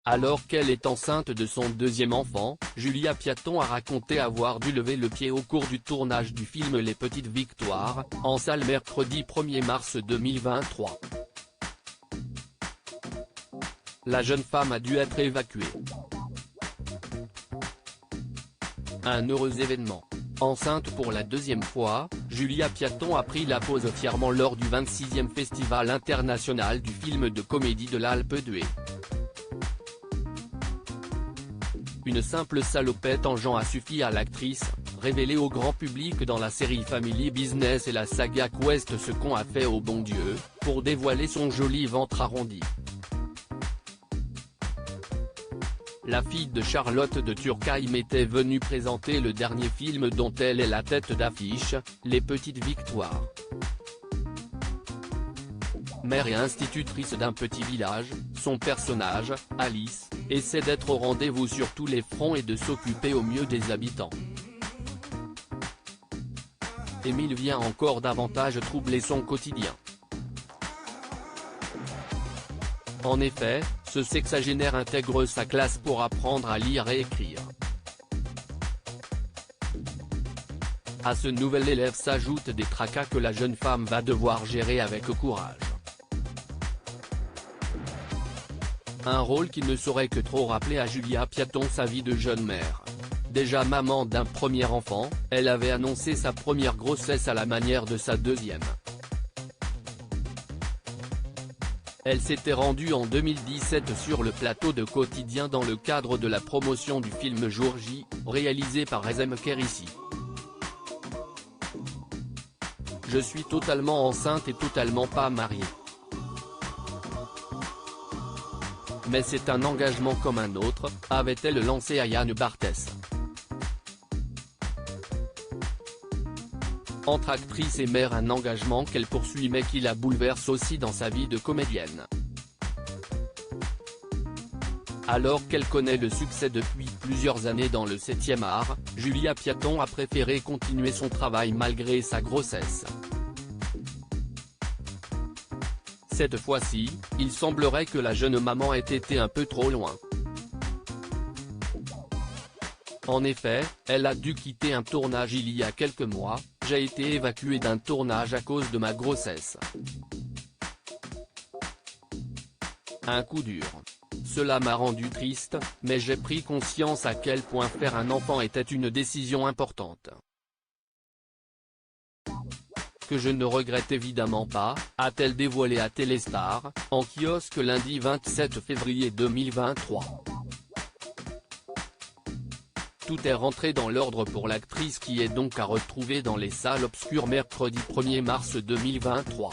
Alors qu'elle est enceinte de son deuxième enfant, Julia Piaton a raconté avoir dû lever le pied au cours du tournage du film Les Petites Victoires, en salle mercredi 1er mars 2023. La jeune femme a dû être évacuée. Un heureux événement. Enceinte pour la deuxième fois, Julia Piaton a pris la pause fièrement lors du 26e Festival international du film de comédie de l'Alpe d'Huez. Une simple salopette en Jean a suffi à l'actrice, révélée au grand public dans la série Family Business et la saga Quest Ce qu'on a fait au bon Dieu, pour dévoiler son joli ventre arrondi. La fille de Charlotte de Turckheim était venue présenter le dernier film dont elle est la tête d'affiche, Les Petites Victoires. Mère et institutrice d'un petit village, son personnage, Alice, essaie d'être au rendez-vous sur tous les fronts et de s'occuper au mieux des habitants. Émile vient encore davantage troubler son quotidien. En effet, ce sexagénaire intègre sa classe pour apprendre à lire et écrire. À ce nouvel élève s'ajoutent des tracas que la jeune femme va devoir gérer avec courage. Un rôle qui ne saurait que trop rappeler à Julia Piaton sa vie de jeune mère. Déjà maman d'un premier enfant, elle avait annoncé sa première grossesse à la manière de sa deuxième. Elle s'était rendue en 2017 sur le plateau de Quotidien dans le cadre de la promotion du film Jour J, réalisé par Rezem Kérissi. Je suis totalement enceinte et totalement pas mariée. Mais c'est un engagement comme un autre, avait-elle lancé à Yann Barthès. Entre actrice et mère, un engagement qu'elle poursuit mais qui la bouleverse aussi dans sa vie de comédienne. Alors qu'elle connaît le succès depuis plusieurs années dans le 7e art, Julia Piaton a préféré continuer son travail malgré sa grossesse. Cette fois-ci, il semblerait que la jeune maman ait été un peu trop loin. En effet, elle a dû quitter un tournage il y a quelques mois. J'ai été évacuée d'un tournage à cause de ma grossesse. Un coup dur. Cela m'a rendu triste, mais j'ai pris conscience à quel point faire un enfant était une décision importante. Que je ne regrette évidemment pas, a-t-elle dévoilé à Téléstar, en kiosque lundi 27 février 2023. Tout est rentré dans l'ordre pour l'actrice qui est donc à retrouver dans les salles obscures mercredi 1er mars 2023.